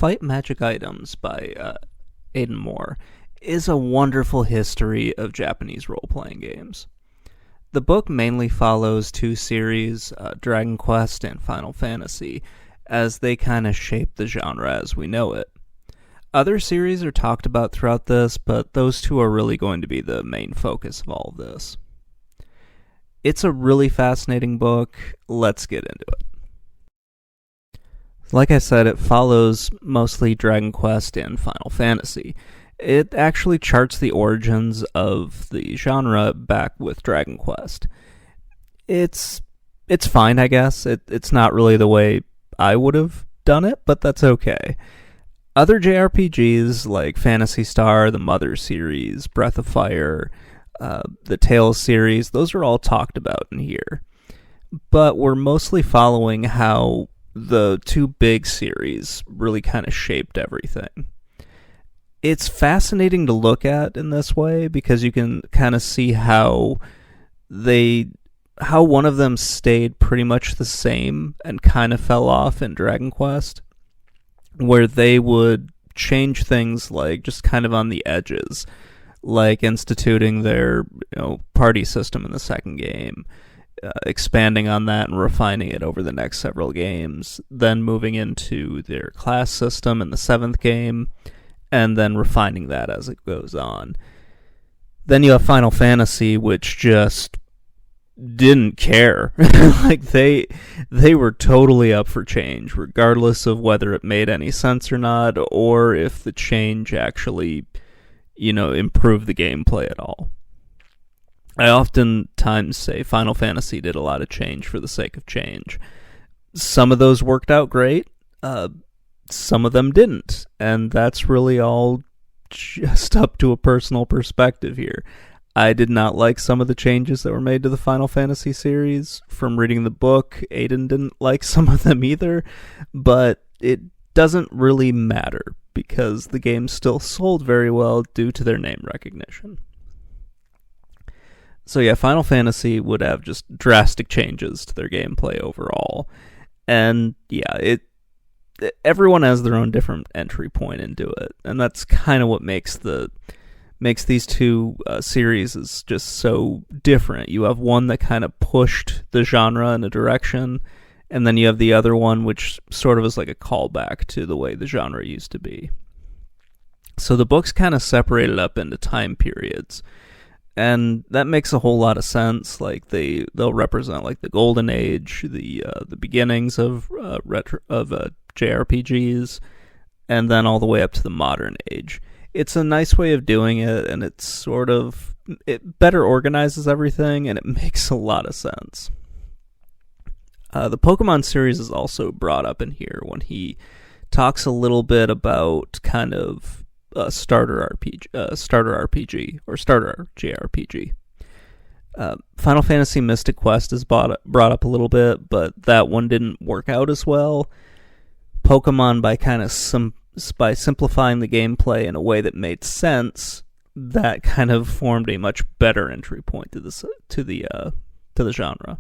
Fight Magic Items by Aidan Moher is a wonderful history of Japanese role-playing games. The book mainly follows two series, Dragon Quest and Final Fantasy, as they kind of shape the genre as we know it. Other series are talked about throughout this, but those two are really going to be the main focus of all of this. It's a really fascinating book. Let's get into it. Like I said, it follows mostly Dragon Quest and Final Fantasy. It actually charts the origins of the genre back with Dragon Quest. It's fine, I guess. It's not really the way I would have done it, but that's okay. Other JRPGs like Phantasy Star, the Mother series, Breath of Fire, the Tales series, those are all talked about in here. But we're mostly following how the two big series really kind of shaped everything. It's fascinating to look at in this way because you can kind of see how one of them stayed pretty much the same and kind of fell off in Dragon Quest, where they would change things like just kind of on the edges, like instituting their party system in the second game, expanding on that and refining it over the next several games, then moving into their class system in the seventh game, and then refining that as it goes on. Then you have Final Fantasy, which just didn't care. Like they were totally up for change, regardless of whether it made any sense or not, or if the change actually, improved the gameplay at all. I oftentimes say Final Fantasy did a lot of change for the sake of change. Some of those worked out great, some of them didn't, and that's really all just up to a personal perspective here. I did not like some of the changes that were made to the Final Fantasy series. From reading the book, Aidan didn't like some of them either, but it doesn't really matter because the game still sold very well due to their name recognition. So yeah, Final Fantasy would have just drastic changes to their gameplay overall. And yeah, everyone has their own different entry point into it. And that's kind of what makes these two series is just so different. You have one that kind of pushed the genre in a direction, and then you have the other one which sort of is like a callback to the way the genre used to be. So the book's kind of separated up into time periods. And that makes a whole lot of sense. Like they'll represent like the golden age, the beginnings of JRPGs, and then all the way up to the modern age. It's a nice way of doing it, and it better organizes everything, and it makes a lot of sense. The Pokemon series is also brought up in here when he talks a little bit about kind of starter RPG or starter JRPG. Final Fantasy Mystic Quest is brought up a little bit, but that one didn't work out as well. Pokemon, by simplifying the gameplay in a way that made sense, that kind of formed a much better entry point to the genre.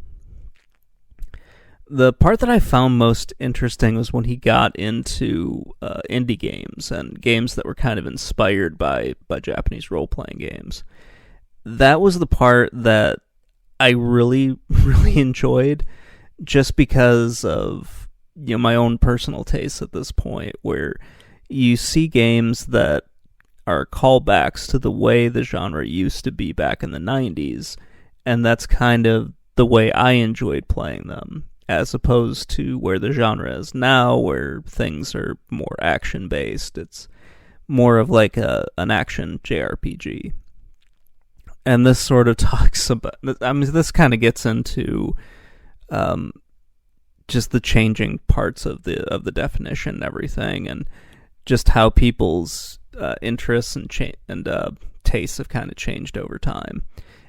The part that I found most interesting was when he got into indie games and games that were kind of inspired by Japanese role-playing games. That was the part that I really, really enjoyed, just because of my own personal tastes at this point, where you see games that are callbacks to the way the genre used to be back in the 90s, and that's kind of the way I enjoyed playing them, as opposed to where the genre is now, where things are more action-based. It's more of like an action JRPG. And this sort of talks about... this kind of gets into just the changing parts of the definition and everything, and just how people's interests and tastes have kind of changed over time.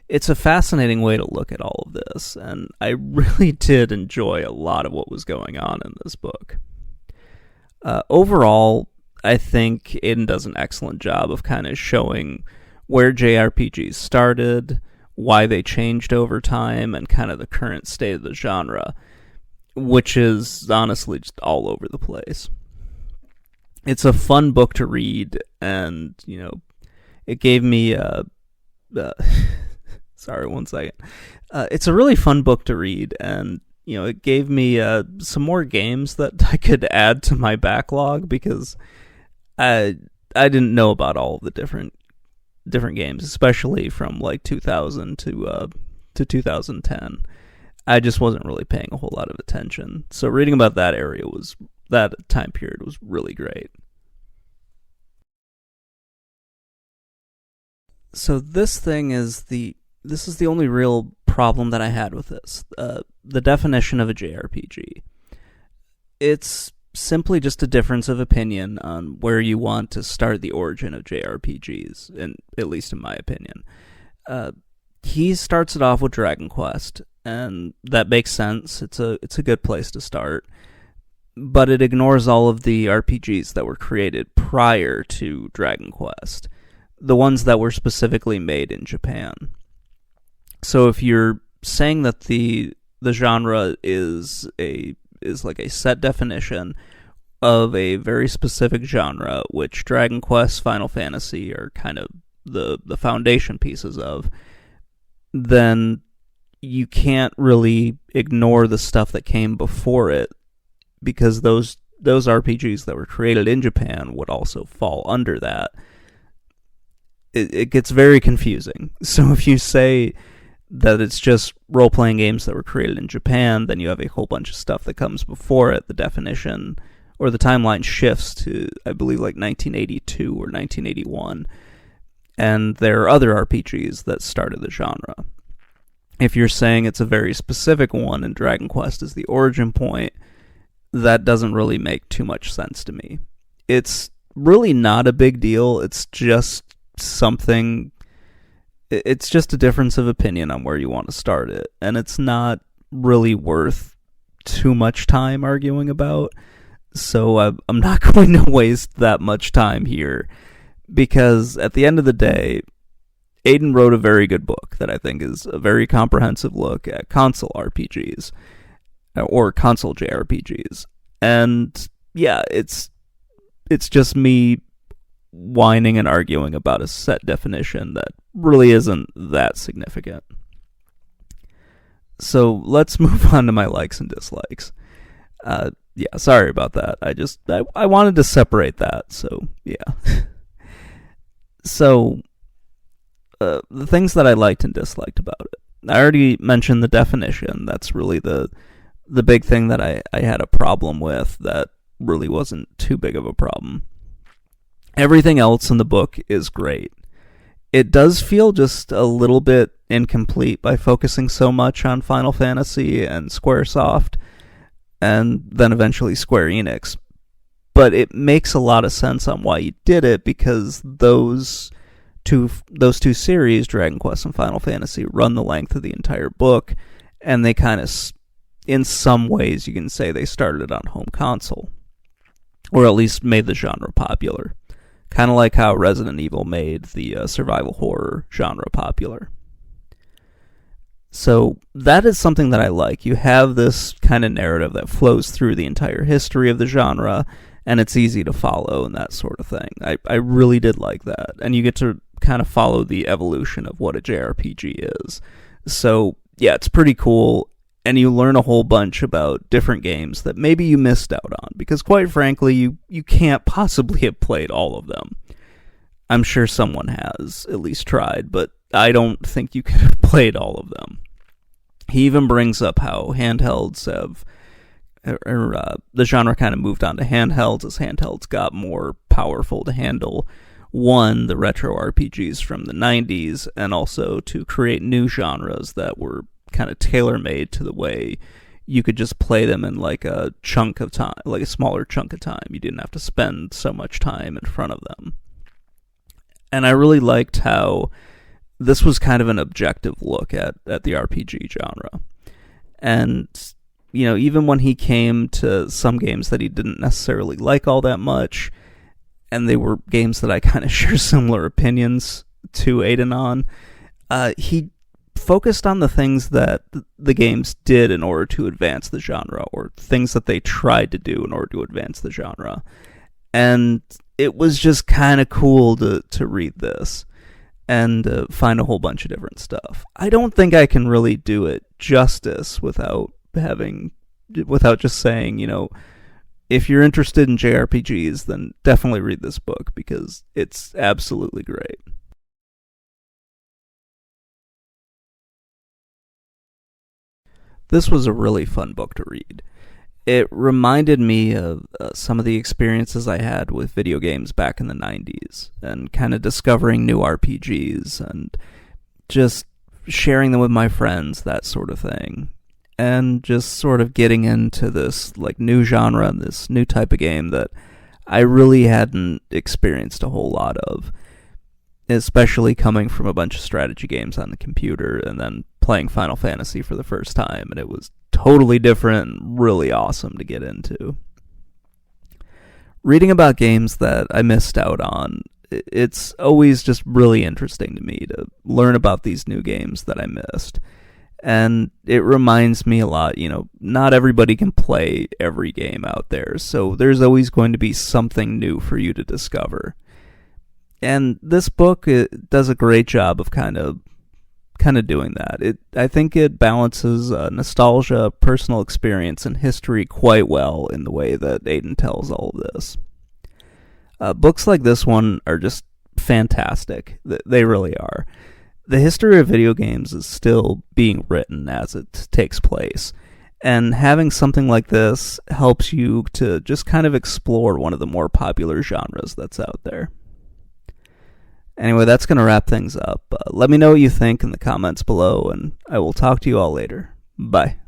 It's a fascinating way to look at all of this, and I really did enjoy a lot of what was going on in this book. Overall, I think Aidan does an excellent job of kind of showing where JRPGs started, why they changed over time, and kind of the current state of the genre, which is honestly just all over the place. it's a fun book to read, and it gave me uh sorry, one second. It's a really fun book to read, and it gave me some more games that I could add to my backlog, because I didn't know about all of the different games, especially from like 2000 to 2010. I just wasn't really paying a whole lot of attention. So reading about that time period was really great. So this is the only real problem that I had with this. The definition of a JRPG. It's simply just a difference of opinion on where you want to start the origin of JRPGs, and at least in my opinion. He starts it off with Dragon Quest, and that makes sense. It's a good place to start, but it ignores all of the RPGs that were created prior to Dragon Quest, the ones that were specifically made in Japan. So if you're saying that the genre is like a set definition of a very specific genre, which Dragon Quest, Final Fantasy are kind of the foundation pieces of, then you can't really ignore the stuff that came before it, because those RPGs that were created in Japan would also fall under that. It gets very confusing. So if you say that it's just role-playing games that were created in Japan, then you have a whole bunch of stuff that comes before it. The definition or the timeline shifts to, I believe, like 1982 or 1981, and there are other RPGs that started the genre. If you're saying it's a very specific one and Dragon Quest is the origin point, that doesn't really make too much sense to me. It's really not a big deal. It's just something... It's just a difference of opinion on where you want to start it, and it's not really worth too much time arguing about, so I'm not going to waste that much time here, because at the end of the day, Aidan wrote a very good book that I think is a very comprehensive look at console RPGs, or console JRPGs, and yeah, it's just me whining and arguing about a set definition that really isn't that significant. So let's move on to my likes and dislikes. Yeah, sorry about that. I wanted to separate that, so yeah. So, the things that I liked and disliked about it. I already mentioned the definition. That's really the big thing that I had a problem with that really wasn't too big of a problem. Everything else in the book is great. It does feel just a little bit incomplete by focusing so much on Final Fantasy and Squaresoft, and then eventually Square Enix. But it makes a lot of sense on why you did it, because those two series, Dragon Quest and Final Fantasy, run the length of the entire book, and they kind of, in some ways, you can say they started on home console, or at least made the genre popular. Kind of like how Resident Evil made the survival horror genre popular. So that is something that I like. You have this kind of narrative that flows through the entire history of the genre, and it's easy to follow and that sort of thing. I really did like that. And you get to kind of follow the evolution of what a JRPG is. So yeah, it's pretty cool. And you learn a whole bunch about different games that maybe you missed out on, because quite frankly, you can't possibly have played all of them. I'm sure someone has at least tried, but I don't think you could have played all of them. He even brings up how handhelds have, the genre kind of moved on to handhelds as handhelds got more powerful to handle, one, the retro RPGs from the 90s, and also to create new genres that were kind of tailor-made to the way you could just play them in like a chunk of time, like a smaller chunk of time. You didn't have to spend so much time in front of them. And I really liked how this was kind of an objective look at the RPG genre. And, even when he came to some games that he didn't necessarily like all that much, and they were games that I kind of share similar opinions to Aidan on, he focused on the things that the games did in order to advance the genre, or things that they tried to do in order to advance the genre. And it was just kind of cool to read this and find a whole bunch of different stuff. I don't think I can really do it justice without just saying, if you're interested in JRPGs, then definitely read this book because it's absolutely great. This was a really fun book to read. It reminded me of some of the experiences I had with video games back in the 90s and kind of discovering new RPGs and just sharing them with my friends, that sort of thing. And just sort of getting into this like new genre, this new type of game that I really hadn't experienced a whole lot of, especially coming from a bunch of strategy games on the computer and then playing Final Fantasy for the first time, and it was totally different and really awesome to get into. Reading about games that I missed out on, it's always just really interesting to me to learn about these new games that I missed. And it reminds me a lot, not everybody can play every game out there, so there's always going to be something new for you to discover. And this book, it does a great job of kind of doing that. I think it balances nostalgia, personal experience, and history quite well in the way that Aidan tells all of this. Books like this one are just fantastic. They really are. The history of video games is still being written as it takes place, and having something like this helps you to just kind of explore one of the more popular genres that's out there. Anyway, that's going to wrap things up. Let me know what you think in the comments below, and I will talk to you all later. Bye.